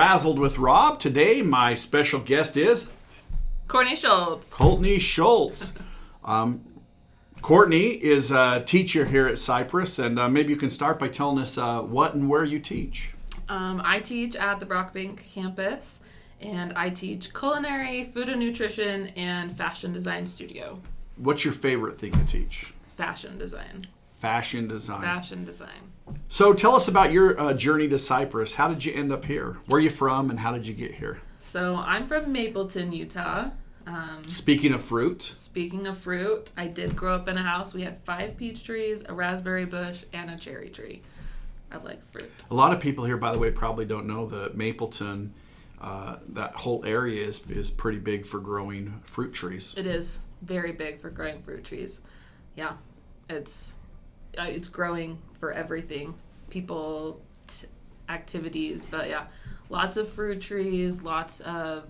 Frazzled with Rob. Today, my special guest is Courtney Schultz. Courtney Schultz. Courtney is a teacher here at Cypress, and maybe you can start by telling us what and where you teach. I teach at the Brockbank campus, and I teach culinary, food and nutrition, and fashion design studio. What's your favorite thing to teach? Fashion design. Fashion design. Fashion design. So tell us about your journey to Cypress. How did you end up here? Where are you from, and how did you get here? So I'm from Mapleton, Utah. Speaking of fruit. Speaking of fruit, I did grow up in a house. We had 5 peach trees, a raspberry bush, and a cherry tree. I like fruit. A lot of people here, by the way, probably don't know that Mapleton, that whole area is pretty big for growing fruit trees. It is very big for growing fruit trees. Yeah, it's growing for everything, people, activities, but yeah, lots of fruit trees, lots of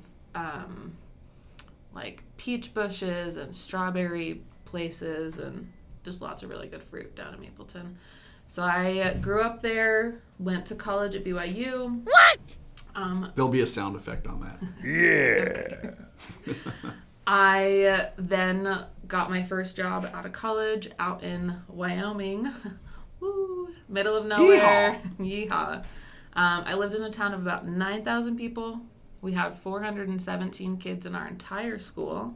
like peach bushes and strawberry places, and just lots of really good fruit down in Mapleton. So I grew up there, went to college at BYU. What? There'll be a sound effect on that. Yeah. Okay. I then got my first job out of college out in Wyoming. Woo, middle of nowhere. Yeehaw. I lived in a town of about 9,000 people. We had 417 kids in our entire school.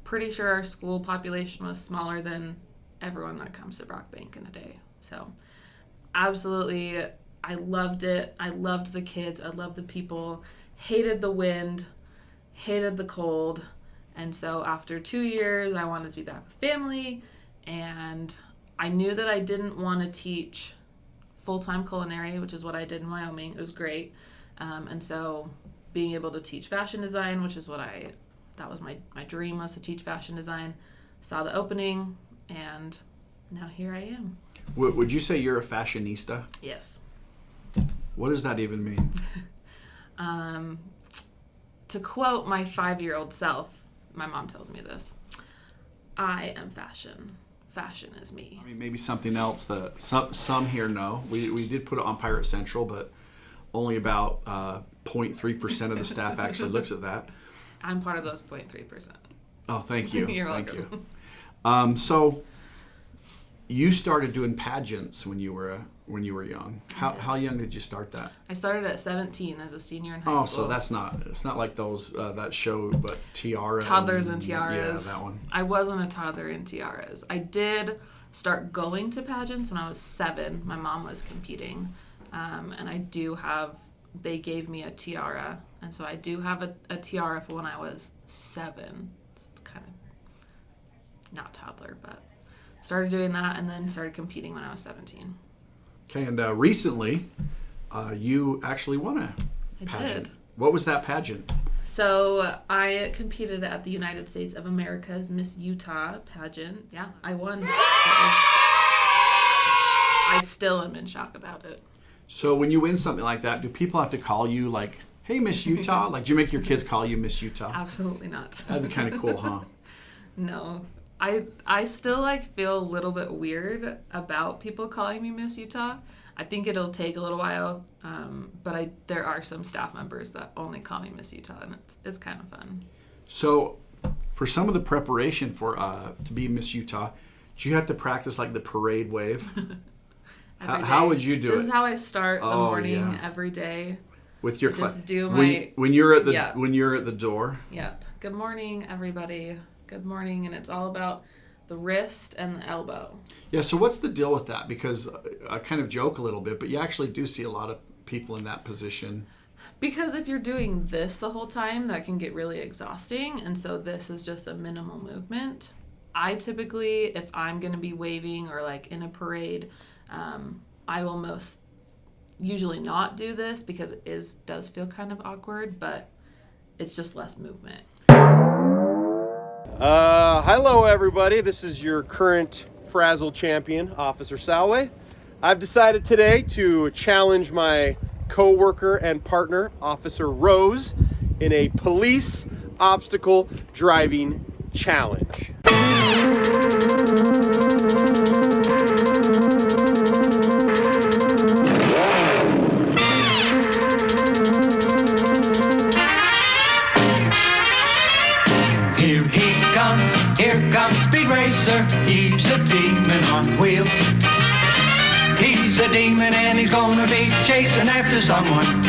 Pretty sure our school population was smaller than everyone that comes to Brockbank in a day. So absolutely, I loved it. I loved the kids. I loved the people. Hated the wind. Hated the cold. And so after 2 years, I wanted to be back with family, and I knew that I didn't want to teach full-time culinary, which is what I did in Wyoming. It was great. And so being able to teach fashion design, which is that was my dream, was to teach fashion design, saw the opening, and now here I am. Would you say you're a fashionista? Yes. What does that even mean? To quote my 5-year-old self, my mom tells me this: I am fashion. Fashion is me. I mean, maybe something else that some here know. We did put it on Pirate Central, but only about 0.3% of the staff actually looks at that. I'm part of those 0.3%. Oh, thank you. You're thank welcome. you. So you started doing pageants when you were young. How young did you start that? I started at 17 as a senior in high school. Oh, so it's not like those that show, but Tiara. Toddlers and Tiaras. Yeah, that one. I wasn't a toddler in tiaras. I did start going to pageants when I was 7. My mom was competing, and they gave me a tiara, and so I do have a tiara for when I was 7. So it's kind of not toddler, but started doing that and then started competing when I was 17. Okay, and recently, you actually won a pageant. I did. What was that pageant? So I competed at the United States of America's Miss Utah pageant. Yeah, I won. I still am in shock about it. So when you win something like that, do people have to call you like, hey, Miss Utah? Like, do you make your kids call you Miss Utah? Absolutely not. That'd be kind of cool, huh? No. I still feel a little bit weird about people calling me Miss Utah. I think it'll take a little while, but there are some staff members that only call me Miss Utah, and it's kind of fun. So for some of the preparation for to be Miss Utah, do you have to practice like the parade wave? How would you do it? This is how I start the morning every day. With your class. Just do my when you're at the door. Yep. Good morning, everybody. Good morning, and it's all about the wrist and the elbow. Yeah, so what's the deal with that? Because I kind of joke a little bit, but you actually do see a lot of people in that position. Because if you're doing this the whole time, that can get really exhausting, and so this is just a minimal movement. I typically, if I'm going to be waving or like in a parade, I will usually not do this because it does feel kind of awkward, but it's just less movement. Hello everybody, this is your current Frazzle champion, Officer Salway. I've decided today to challenge my co-worker and partner, Officer Rose, in a police obstacle driving challenge. He's a demon on wheels. He's a demon and he's gonna be chasing after someone.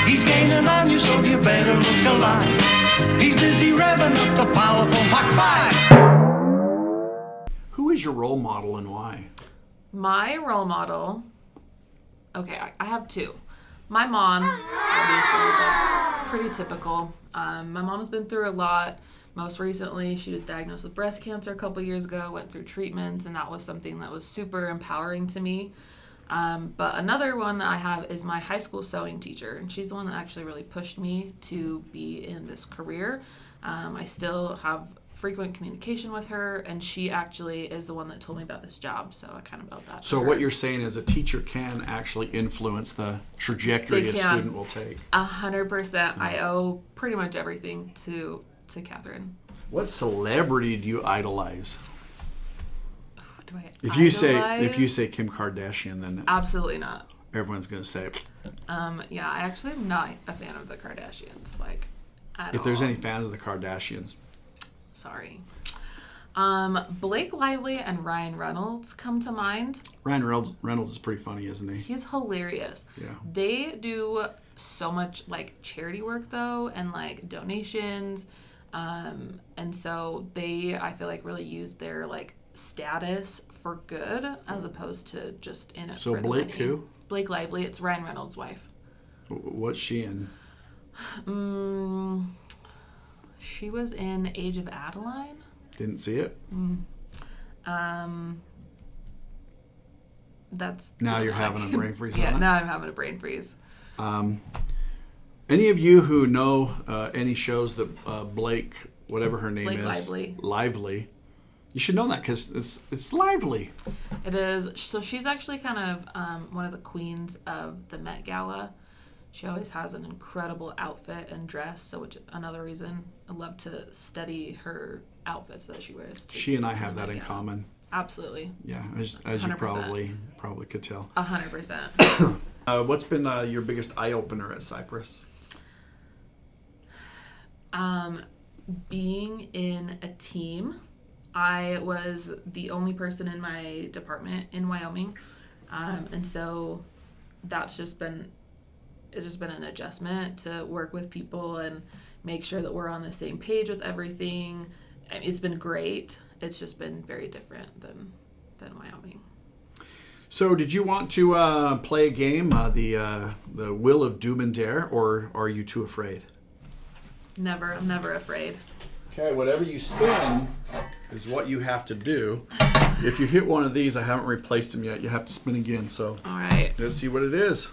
He's gaining on you, so you better look alive. He's busy revving up the powerful Mach 5. Who is your role model and why? My role model, okay, I have two. My mom, obviously, that's pretty typical. My mom's been through a lot. Most recently, she was diagnosed with breast cancer a couple years ago, went through treatments, and that was something that was super empowering to me. But another one that I have is my high school sewing teacher, and she's the one that actually really pushed me to be in this career. I still have frequent communication with her, and she actually is the one that told me about this job, so I kind of owe that to So her. what you're saying is a teacher can actually influence the trajectory They a can. student will take. 100%. I owe pretty much everything to Catherine. What celebrity do you idolize? Do I If you idolize? say Kim Kardashian, then Absolutely not. everyone's going to say, Yeah, I actually am not a fan of the Kardashians, like, at all. if there's any fans of the Kardashians. Sorry. Blake Lively and Ryan Reynolds come to mind. Ryan Reynolds is pretty funny, isn't he? He's hilarious. Yeah. They do so much, like, charity work, though, and, like, donations. And so they, I feel like, really use their, like, status for good as opposed to just in it So for the Blake money. who? Blake Lively. It's Ryan Reynolds' wife. What's she in? She was in Age of Adeline. Didn't see it. That's Now you're having a brain freeze Yeah, on it? now I'm having a brain freeze. Any of you who know any shows that Blake, whatever her name Blake is, Lively. you should know that because it's lively. It is. So she's actually kind of one of the queens of the Met Gala. She always has an incredible outfit and dress, so which another reason I love to study her outfits that she wears. She and I to have the that Met in Gala. common. Absolutely. Yeah, as you 100%. probably could tell. 100%. What's been your biggest eye opener at Cypress? Being in a team. I was the only person in my department in Wyoming, and so it's just been an adjustment to work with people and make sure that we're on the same page with everything. And it's been great. It's just been very different than Wyoming. So, did you want to play a game, the Will of Doom and Dare, or are you too afraid? Never. I'm never afraid. Okay, whatever you spin is what you have to do. If you hit one of these, I haven't replaced them yet. You have to spin again. So, All right. let's see what it is.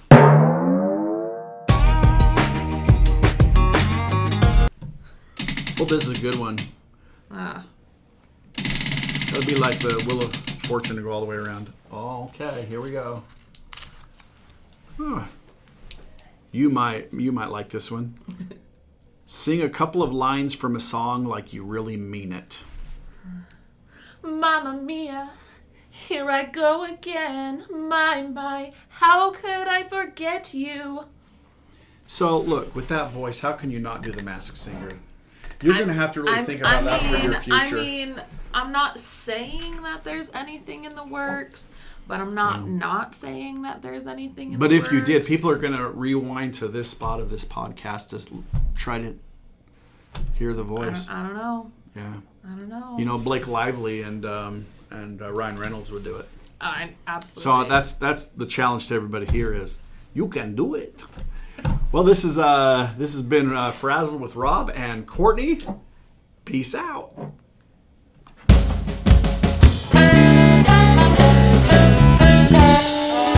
Well, this is a good one. Ah. That would be like the Wheel of Fortune to go all the way around. Okay, here we go. Huh. You might like this one. Sing a couple of lines from a song like you really mean it. Mamma mia, here I go again. My, how could I forget you? So, look, with that voice, how can you not do the Masked Singer? You're going to have to really think about that for your future. I'm not saying that there's anything in the works, but I'm not saying that there's anything in the But works. if you did, people are going to rewind to this spot of this podcast to try to hear the voice. I don't know. Yeah. I don't know. You know, Blake Lively and Ryan Reynolds would do it. Absolutely. So that's the challenge to everybody here is you can do it. Well, this has been Frazzled with Rob and Courtney. Peace out.